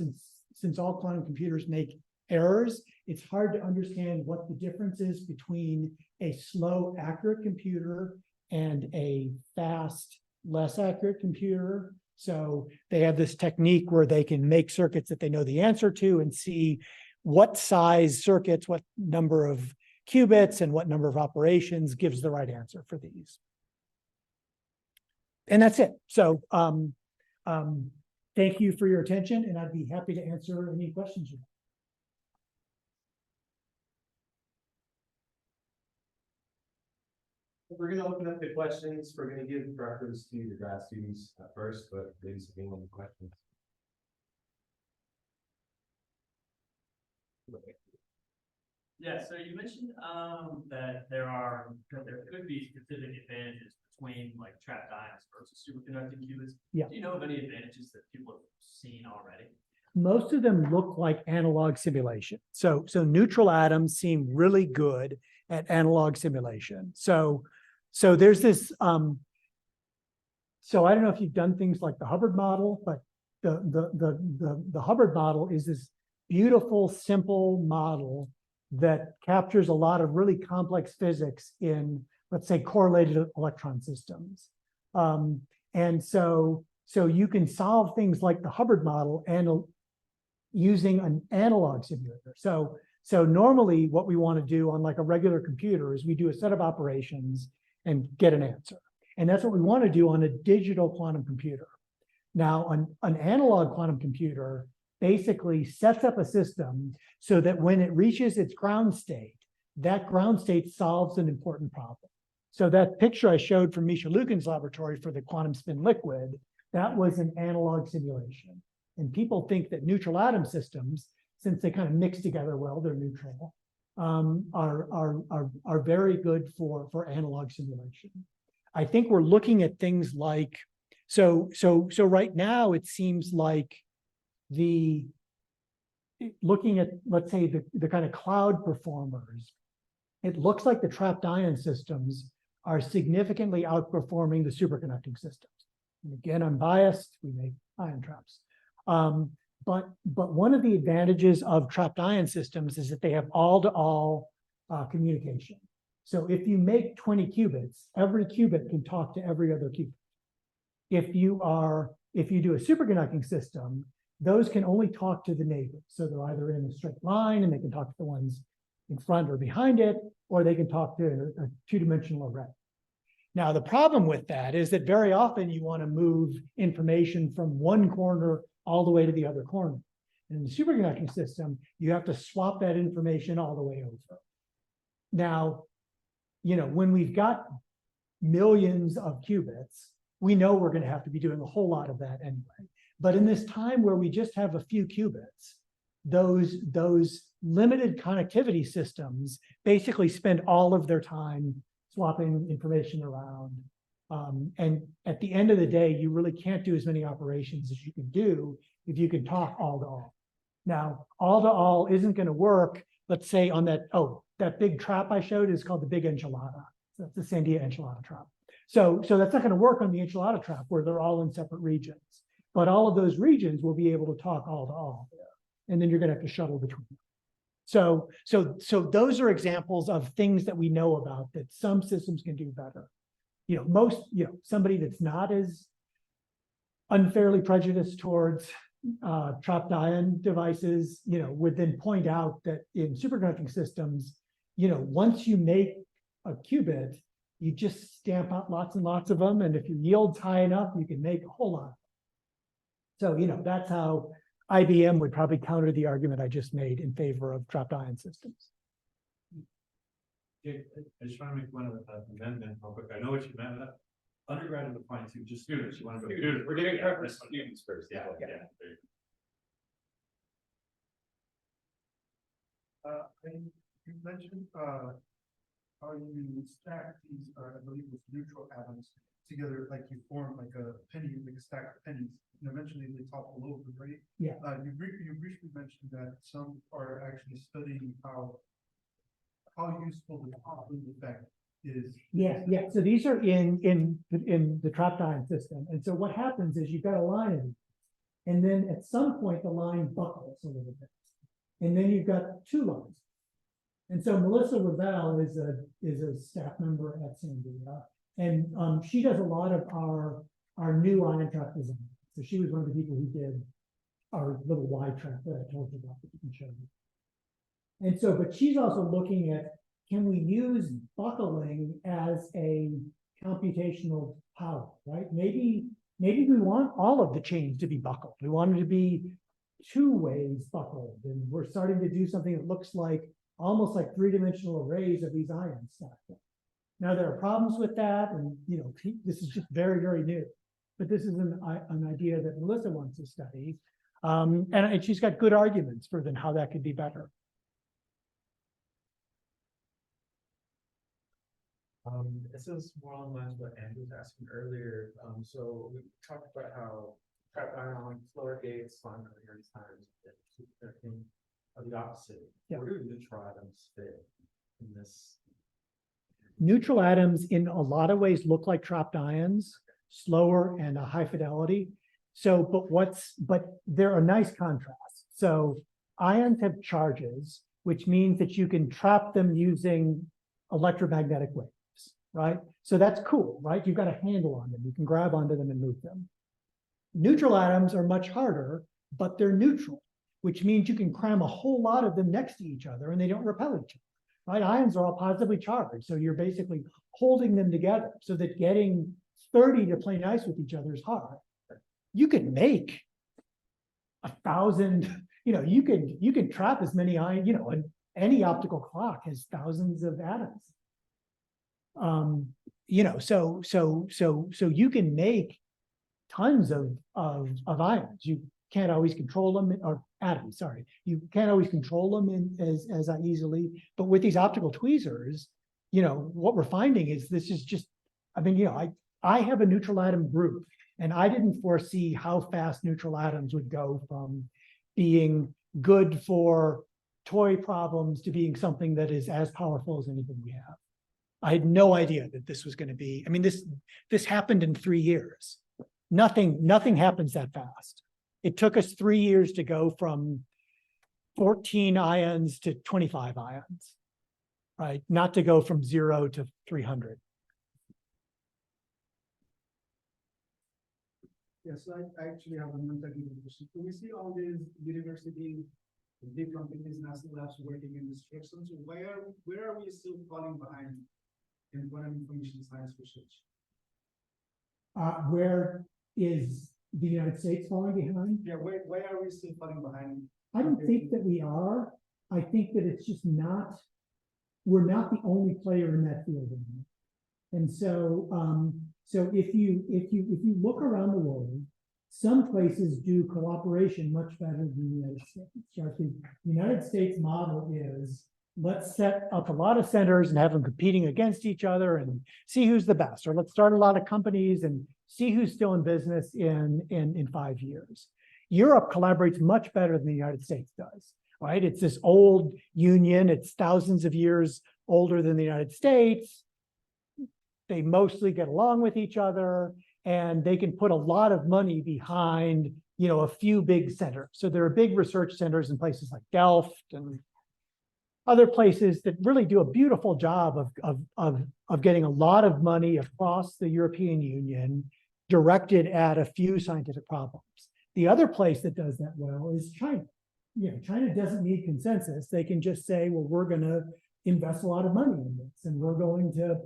since all quantum computers make errors, it's hard to understand what the difference is between a slow, accurate computer and a fast, less accurate computer. So they have this technique where they can make circuits that they know the answer to and see what size circuits, what number of qubits and what number of operations gives the right answer for these. And that's it. So thank you for your attention, and I'd be happy to answer any questions you have. We're going to open up the questions. We're going to give preference to the grad students at first, but please, if anyone has questions. Yeah, so you mentioned that there could be specific advantages between like trapped ions versus superconducting qubits. Yeah. Do you know of any advantages that people have seen already? Most of them look like analog simulation. So neutral atoms seem really good at analog simulation. So there's this, so I don't know if you've done things like the Hubbard model, but the Hubbard model is this beautiful, simple model that captures a lot of really complex physics in, let's say, correlated electron systems. And so you can solve things like the Hubbard model and using an analog simulator. So normally what we want to do on like a regular computer is we do a set of operations and get an answer. And that's what we want to do on a digital quantum computer. Now, an analog quantum computer basically sets up a system so that when it reaches its ground state, that ground state solves an important problem. So that picture I showed from Misha Lukin's laboratory for the quantum spin liquid, that was an analog simulation. And people think that neutral atom systems, since they kind of mix together well, they're neutral, are very good for analog simulation. I think we're looking at things like, so right now it seems like looking at, let's say, the kind of cloud performers, it looks like the trapped ion systems are significantly outperforming the superconducting systems. And again, I'm biased, we make ion traps. But one of the advantages of trapped ion systems is that they have all-to-all communication. So if you make 20 qubits, every qubit can talk to every other qubit. If you do a superconducting system, those can only talk to the neighbors. So they're either in a straight line and they can talk to the ones in front or behind it, or they can talk to a two-dimensional array. Now, the problem with that is that very often you want to move information from one corner all the way to the other corner. And in the superconducting system, you have to swap that information all the way over. Now, when we've got millions of qubits, we know we're going to have to be doing a whole lot of that anyway. But in this time where we just have a few qubits, those limited connectivity systems basically spend all of their time swapping information around. And at the end of the day, you really can't do as many operations as you can do if you can talk all-to-all. Now, all-to-all isn't going to work, let's say, on that big trap I showed is called the big enchilada. That's the Sandia enchilada trap. So that's not going to work on the enchilada trap where they're all in separate regions. But all of those regions will be able to talk all-to-all. And then you're going to have to shuttle between them. So those are examples of things that we know about that some systems can do better. Somebody that's not as unfairly prejudiced towards trapped ion devices, would then point out that in superconducting systems, once you make a qubit, you just stamp out lots and lots of them. And if your yield's high enough, you can make a whole lot. So, that's how IBM would probably counter the argument I just made in favor of trapped ion systems. I just want to make one amendment real quick. I know what you meant. Undergrad is fine too, just students. You want to go students. We're giving preference to students first. Yeah. You mentioned how you stack these, I believe it was neutral atoms together, like you form like a penny, like a stack of pennies. And eventually they topple over, right? Yeah. You briefly mentioned that some are actually studying how useful the toppling effect is. Yeah. So these are in the trapped ion system. And so what happens is you've got a line in, and then at some point the line buckles a little bit. and then you've got 2 lines. And so Melissa Ravel is a staff member at Sandia, and she does a lot of our new ion trap design. So she was one of the people who did our little Y trap that I told you about that you can show you. And so, but she's also looking at, can we use buckling as a computational power, right? Maybe we want all of the chains to be buckled. We want it to be 2 ways buckled, and we're starting to do something that looks like almost like 3-dimensional arrays of these ions stacked up. Now there are problems with that, and this is just very, very new. But this is an idea that Melissa wants to study, and she's got good arguments for then how that could be better. This is more on lines what Andrew was asking earlier. So we talked about how trapped ion, slower gates, longer times, are the opposite. Yeah. Where do neutral atoms fit in this? Neutral atoms in a lot of ways look like trapped ions, slower and a high fidelity. So, but they're a nice contrast. So ions have charges, which means that you can trap them using electromagnetic waves, right? So that's cool, right? You've got a handle on them. You can grab onto them and move them. Neutral atoms are much harder, but they're neutral, which means you can cram a whole lot of them next to each other and they don't repel each other, right? Ions are all positively charged. So you're basically holding them together so that getting 30 to play nice with each other is hard. You can make 1,000, you can trap as many ions, and any optical clock has thousands of atoms. So you can make tons of ions. You can't always control them, or atoms, sorry. You can't always control them as easily, but with these optical tweezers, what we're finding is this is just, I have a neutral atom group, and I didn't foresee how fast neutral atoms would go from being good for toy problems to being something that is as powerful as anything we have. I had no idea that this was going to be, this happened in 3 years. Nothing happens that fast. It took us 3 years to go from 14 ions to 25 ions, right? Not to go from 0 to 300. Yes, I actually have another technical question. So we see all these universities, big companies, national labs working in this direction. So where are we still falling behind in quantum information science research? Where is the United States falling behind? Yeah, why are we still falling behind? I don't think that we are. I think that it's just we're not the only player in that field anymore. And so, so if you look around the world, some places do cooperation much better than the United States. So I think the United States model is, let's set up a lot of centers and have them competing against each other and see who's the best. Or let's start a lot of companies and see who's still in business in 5 years. Europe collaborates much better than the United States does, right? It's this old union. It's thousands of years older than the United States. They mostly get along with each other, and they can put a lot of money behind, a few big centers. So there are big research centers in places like Delft and other places that really do a beautiful job of getting a lot of money across the European Union directed at a few scientific problems. The other place that does that well is China. China doesn't need consensus. They can just say, well, we're going to invest a lot of money in this, and we're going to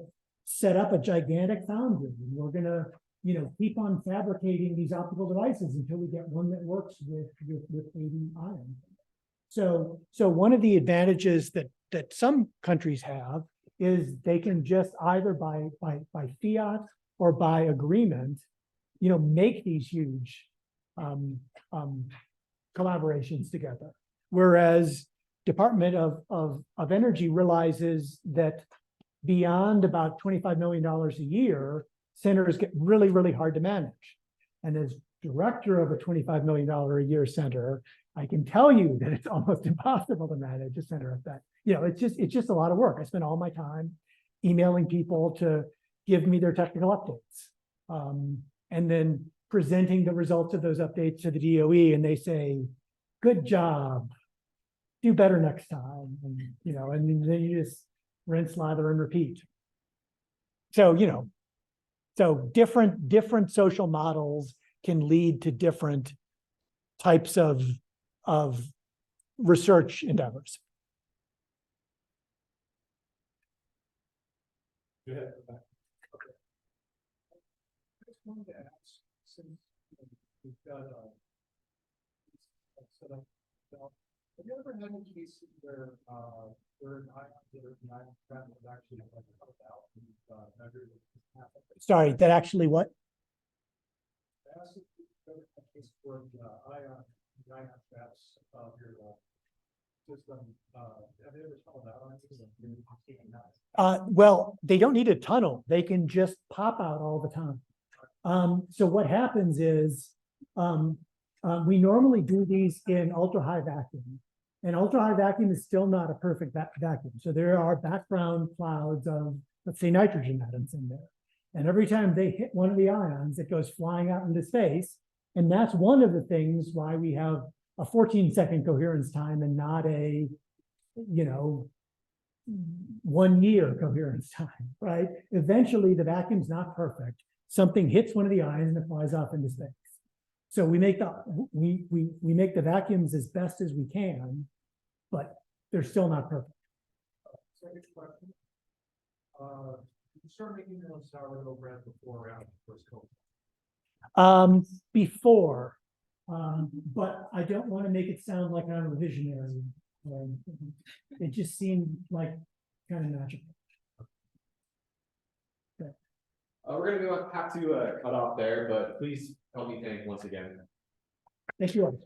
set up a gigantic foundry, and we're going to, keep on fabricating these optical devices until we get one that works with 80 ions. So one of the advantages that some countries have is they can just either by fiat or by agreement, make these huge collaborations together. Whereas Department of Energy realizes that beyond about $25 million a year, centers get really, really hard to manage. And as director of a $25 million a year center, I can tell you that it's almost impossible to manage a center of that. It's just a lot of work. I spend all my time emailing people to give me their technical updates, and then presenting the results of those updates to the DOE, and they say, "Good job. do better next time, and, you know, and then you just rinse, lather, and repeat. So, you know, so different social models can lead to different types of research endeavors. Go ahead. I just wanted to ask, since we've got set up, have you ever had any cases where an ion trap was actually like cut out and measured it? Sorry, that actually what? I asked if you've ever had a case where ion traps of your system, have you ever found out on this? Well, they don't need a tunnel. They can just pop out all the time. So what happens is, we normally do these in ultra high vacuum, and ultra high vacuum is still not a perfect vacuum. So there are background clouds of, let's say, nitrogen atoms in there. And every time they hit one of the ions, it goes flying out into space. And that's one of the things why we have a 14-second coherence time and not a, you know, 1 year coherence time, right? Eventually, the vacuum's not perfect. Something hits one of the ions and it flies off into space. So we make the vacuums as best as we can, but they're still not perfect. Second question. You started making your own sourdough bread before or after the first COVID? Before, but I don't want to make it sound like I'm a visionary. It just seemed like kind of magical. We're gonna have to cut off there, but please help me thank once again. Thank you all.